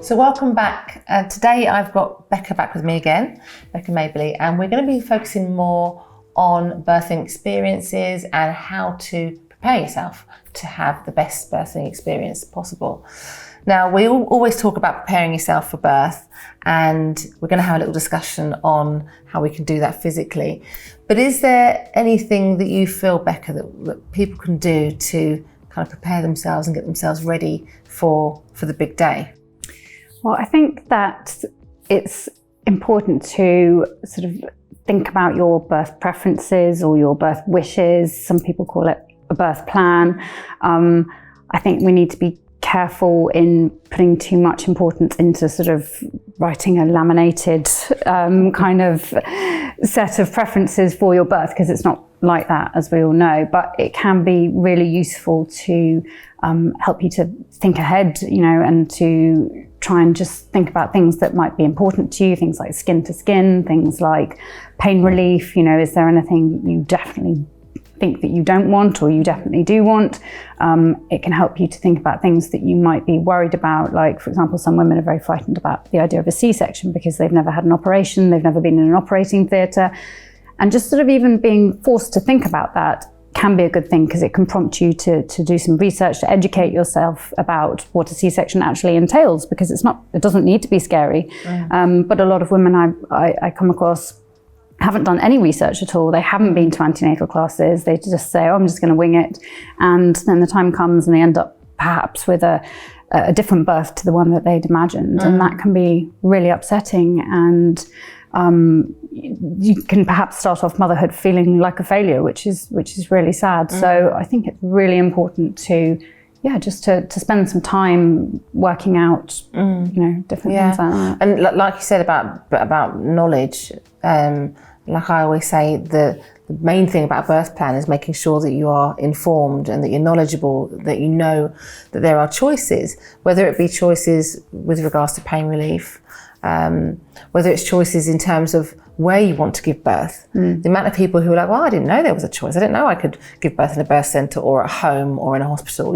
So welcome back. Today I've got Becca back with me again, Becca Maberly, and we're going to be focusing more on birthing experiences and how to prepare yourself to have the best birthing experience possible. Now, we always talk about preparing yourself for birth, and we're going to have a little discussion on how we can do that physically. But is there anything that you feel, Becca, that people can do to kind of prepare themselves and get themselves ready for the big day? Well, I think that it's important to sort of think about your birth preferences or your birth wishes. Some people call it a birth plan. I think we need to be careful in putting too much importance into sort of writing a laminated kind of set of preferences for your birth, because it's not like that, as we all know. But it can be really useful to help you to think ahead, and to try and just think about things that might be important to you, things like skin to skin, things like pain relief. Is there anything you definitely think that you don't want or you definitely do want? It can help you to think about things that you might be worried about. Like, for example, some women are very frightened about the idea of a C-section because they've never had an operation, they've never been in an operating theatre. And just sort of even being forced to think about that can be a good thing, because it can prompt you to do some research, to educate yourself about what a C-section actually entails, because it doesn't need to be scary. But a lot of women I come across haven't done any research at all. They haven't been to antenatal classes. They just say, oh, I'm just going to wing it. And then the time comes and they end up perhaps with a different birth to the one that they'd imagined. And that can be really upsetting. And you can perhaps start off motherhood feeling like a failure, which is really sad. So I think it's really important to spend some time working out, different things like that. And like you said about knowledge, like I always say, the main thing about a birth plan is making sure that you are informed and that you're knowledgeable, that you know that there are choices, whether it be choices with regards to pain relief, whether it's choices in terms of where you want to give birth. The amount of people who are like, well, I didn't know there was a choice. I didn't know I could give birth in a birth centre or at home or in a hospital.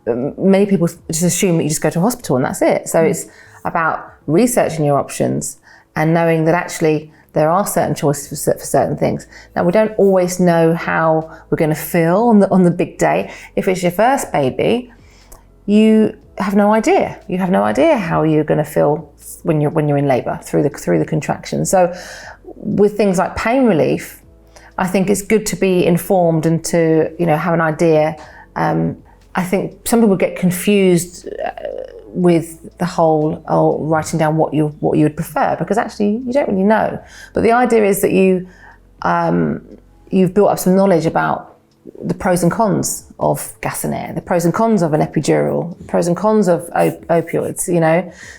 Many people just assume that you just go to a hospital and that's it. So it's about researching your options and knowing that actually there are certain choices for certain things. Now, we don't always know how we're going to feel on the big day. If it's your first baby, you have no idea. You have no idea how you're going to feel when you're in labour through the contractions. So with things like pain relief, I think it's good to be informed and to have an idea. I think some people get confused with the whole writing down what you would prefer, because actually you don't really know. But the idea is that you've built up some knowledge about the pros and cons of gas and air, the pros and cons of an epidural, the pros and cons of opioids,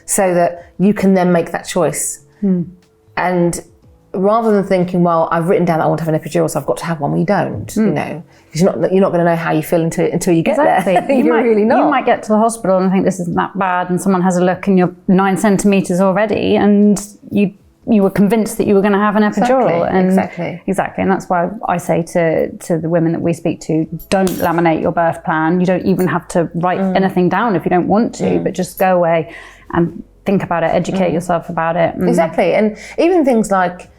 so that you can then make that choice. And rather than thinking, well, I've written down that I want to have an epidural, so I've got to have one. Well, you don't, because you're not going to know how you feel until you get there. Really not. You might get to the hospital and think this isn't that bad, and someone has a look and you're 9 centimetres already, and you were convinced that you were going to have an epidural. Exactly. And that's why I say to the women that we speak to, don't laminate your birth plan. You don't even have to write anything down if you don't want to, but just go away and think about it, educate yourself about it. Exactly. And even things like,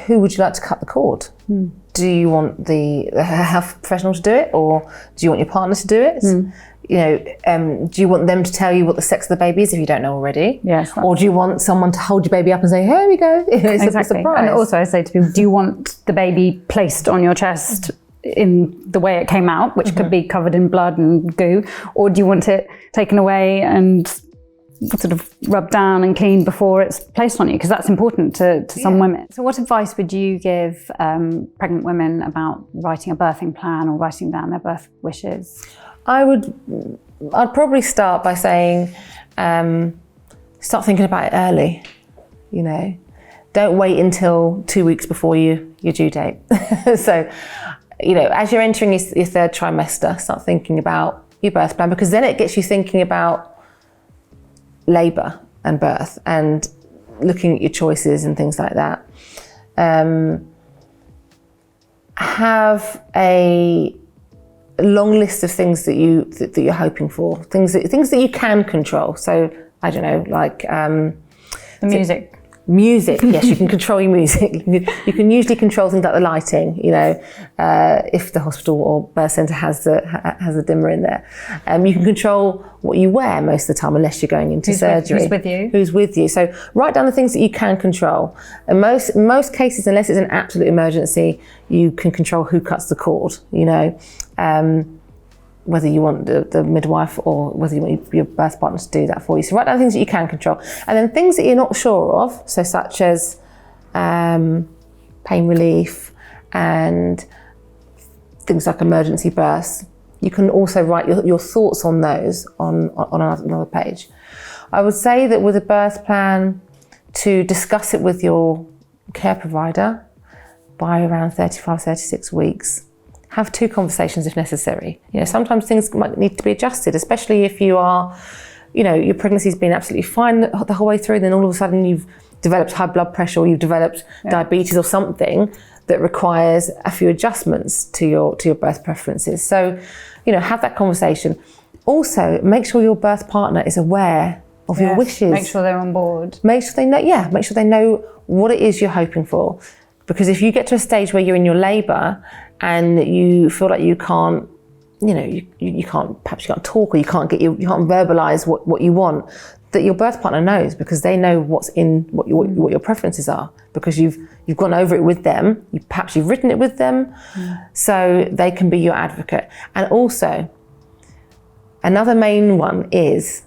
who would you like to cut the cord? Do you want the health professional to do it, or do you want your partner to do it? Do you want them to tell you what the sex of the baby is if you don't know already? Yes. Or do you want someone to hold your baby up and say, here we go? It's a surprise. And also I say to people, do you want the baby placed on your chest in the way it came out, which could be covered in blood and goo, or do you want it taken away and sort of rubbed down and cleaned before it's placed on you? Because that's important to some women. So what advice would you give pregnant women about writing a birthing plan or writing down their birth wishes? I'd probably start by saying, start thinking about it early. Don't wait until 2 weeks before your due date. So, as you're entering your third trimester, start thinking about your birth plan, because then it gets you thinking about labour and birth and looking at your choices and things like that. Have a a long list of things that you're hoping for, things that you can control. So I don't know, like the music. Music, yes, you can control your music. You can usually control things like the lighting, you know, if the hospital or birth centre has a dimmer in there. You can control what you wear most of the time, unless you're going into surgery. Who's with you? Who's with you. So write down the things that you can control. In most cases, unless it's an absolute emergency, you can control who cuts the cord, you know. Whether you want the midwife or whether you want your birth partner to do that for you. So write down things that you can control. And then things that you're not sure of, so such as pain relief and things like emergency births, you can also write your thoughts on those on another page. I would say that with a birth plan, to discuss it with your care provider by around 35, 36 weeks. Have 2 conversations if necessary. You know, sometimes things might need to be adjusted, especially if you are, you know, your pregnancy's been absolutely fine the whole way through, and then all of a sudden you've developed high blood pressure or you've developed diabetes or something that requires a few adjustments to your birth preferences. So, you know, have that conversation. Also, make sure your birth partner is aware of your wishes. Make sure they're on board. Make sure they know, make sure they know what it is you're hoping for. Because if you get to a stage where you're in your labour and you feel like you can't, you know, you can't, perhaps you can't talk or you can't verbalise what you want, that your birth partner knows, because they know what your preferences are, because you've gone over it with them, perhaps you've written it with them, so they can be your advocate. And also, another main one is,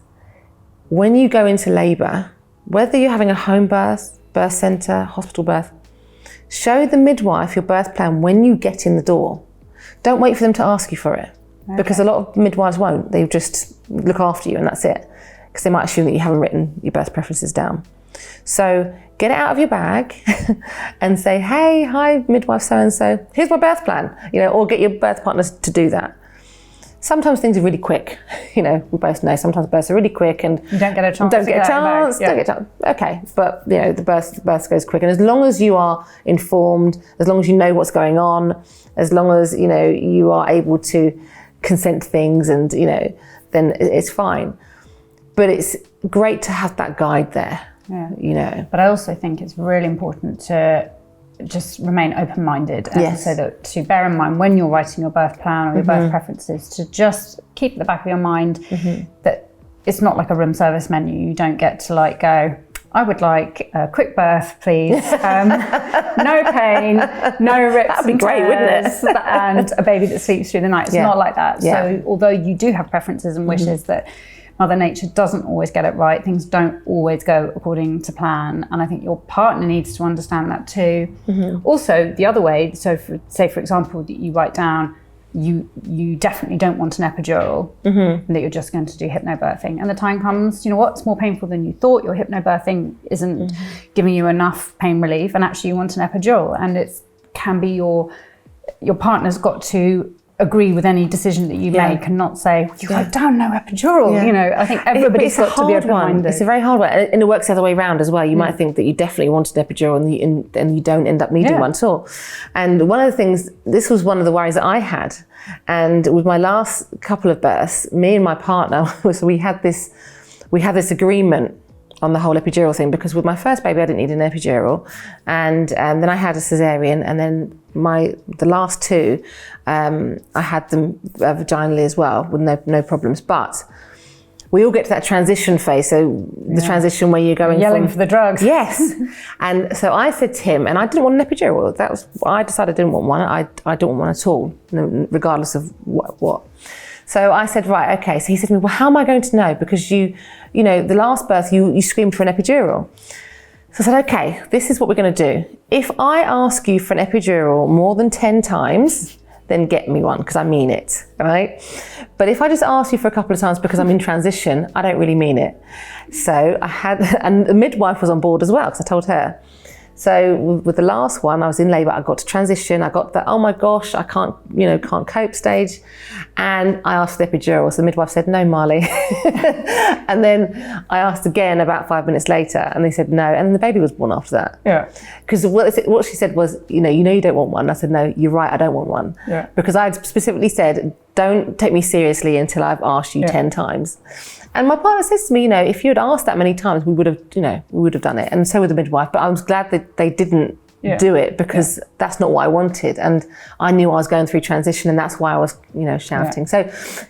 when you go into labour, whether you're having a home birth, birth centre, hospital birth, show the midwife your birth plan when you get in the door. Don't wait for them to ask you for it, because a lot of midwives won't. They just look after you and that's it, because they might assume that you haven't written your birth preferences down. So get it out of your bag and say, hey, hi, midwife so-and-so, here's my birth plan, you know, or get your birth partners to do that. Sometimes things are really quick, you know, we both know sometimes births are really quick and you don't get a chance. Okay, but you know, the birth goes quick, and as long as you are informed, as long as you know what's going on, as long as, you know, you are able to consent to things, and, you know, then it's fine. But it's great to have that guide there, you know. But I also think it's really important to just remain open-minded, and so that to bear in mind when you're writing your birth plan or your birth preferences, to just keep at the back of your mind that it's not like a room service menu. You don't get to like go, I would like a quick birth, please. No pain, no rips. That'd be great, wouldn't it? And a baby that sleeps through the night. It's not like that. So although you do have preferences and wishes that Mother Nature doesn't always get it right, things don't always go according to plan. And I think your partner needs to understand that too. Also, the other way, so say for example, that you write down, you definitely don't want an epidural, and that you're just going to do hypnobirthing. And the time comes, you know what, it's more painful than you thought. Your hypnobirthing isn't giving you enough pain relief, and actually you want an epidural. And it can be your partner's got to agree with any decision that you make, and not say, you wrote down no epidural. You know, I think everybody's got to be open-minded. It's a very hard one, and it works the other way around as well. You might think that you definitely want an epidural, and you don't end up needing one at all. And one of the things, this was one of the worries that I had, and with my last couple of births, me and my partner, we had this agreement on the whole epidural thing, because with my first baby I didn't need an epidural, and then I had a cesarean, and then the last 2 I had them vaginally as well with no problems. But we all get to that transition phase, so the transition where you're going yelling for the drugs. Yes. And so I said to him, and I didn't want an epidural. That was, I decided I didn't want one. I don't want one at all, regardless of what. So I said, right, okay. So he said to me, well, how am I going to know? Because you know, the last birth, you screamed for an epidural. So I said, okay, this is what we're going to do. If I ask you for an epidural more than 10 times, then get me one, because I mean it, right? But if I just ask you for a couple of times because I'm in transition, I don't really mean it. So and the midwife was on board as well, because I told her. So with the last one, I was in labour, I got to transition, I got the, oh my gosh, I can't cope stage. And I asked for the epidural. So the midwife said, no, Marley. And then I asked again about 5 minutes later, and they said no. And then the baby was born after that. Yeah. Because what she said was, you know you don't want one. I said, no, you're right, I don't want one. Yeah. Because I had specifically said, don't take me seriously until I've asked you 10 times. And my partner says to me, if you had asked that many times, we would have done it. And so would the midwife. But I was glad that they didn't do it, because that's not what I wanted. And I knew I was going through transition, and that's why I was, shouting. So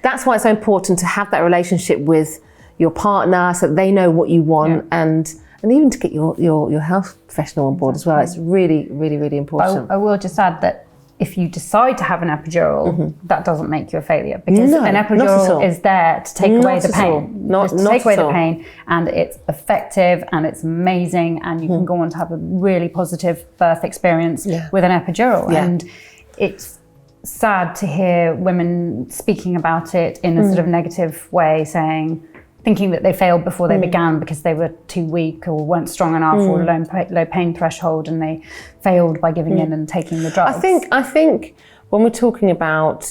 that's why it's so important to have that relationship with your partner, so that they know what you want, and even to get your health professional on board as well. It's really, really, really important. I will just add that if you decide to have an epidural, that doesn't make you a failure, because an epidural is there to take away the pain. Take away the pain, and it's effective and it's amazing, and you can go on to have a really positive birth experience with an epidural. And it's sad to hear women speaking about it in a sort of negative way, thinking that they failed before they began because they were too weak or weren't strong enough or low pain threshold, and they failed by giving in and taking the drugs. I think when we're talking about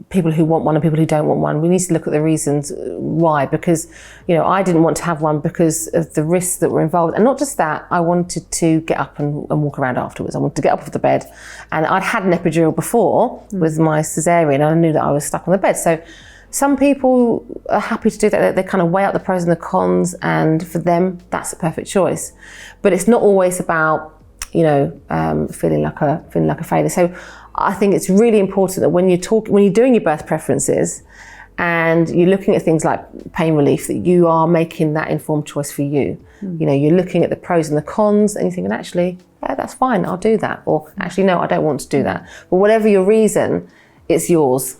people who want one and people who don't want one, we need to look at the reasons why. Because I didn't want to have one because of the risks that were involved, and not just that. I wanted to get up and walk around afterwards. I wanted to get up off the bed, and I'd had an epidural before with my cesarean, and I knew that I was stuck on the bed. So some people are happy to do that. They kind of weigh out the pros and the cons, and for them, that's the perfect choice. But it's not always about, feeling like a failure. So I think it's really important that when you're doing your birth preferences and you're looking at things like pain relief, that you are making that informed choice for you. You're looking at the pros and the cons, and you're thinking, actually, that's fine, I'll do that. Or actually, no, I don't want to do that. But whatever your reason, it's yours,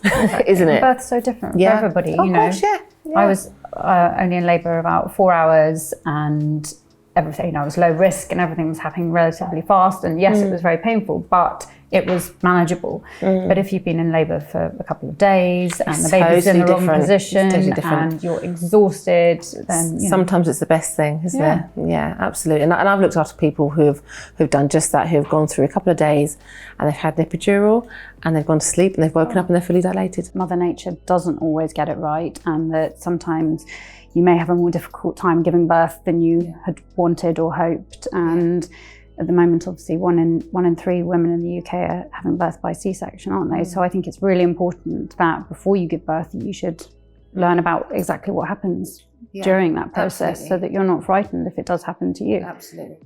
isn't it? Birth's so different for everybody. Of course, yeah. I was only in labour about 4 hours, and everything, I was low risk, and everything was happening relatively fast. And yes, it was very painful, but it was manageable. But if you've been in labour for a couple of days and the baby's in the wrong position and you're exhausted, then sometimes it's the best thing, isn't it? Yeah, absolutely. And I've looked after people who've done just that, who've gone through a couple of days and they've had an epidural and they've gone to sleep and they've woken up and they're fully dilated. Mother Nature doesn't always get it right, and that sometimes you may have a more difficult time giving birth than you had wanted or hoped. And at the moment, obviously, one in 3 women in the UK are having birth by C-section, aren't they? So I think it's really important that before you give birth, you should learn about exactly what happens during that process, so that you're not frightened if it does happen to you. Absolutely.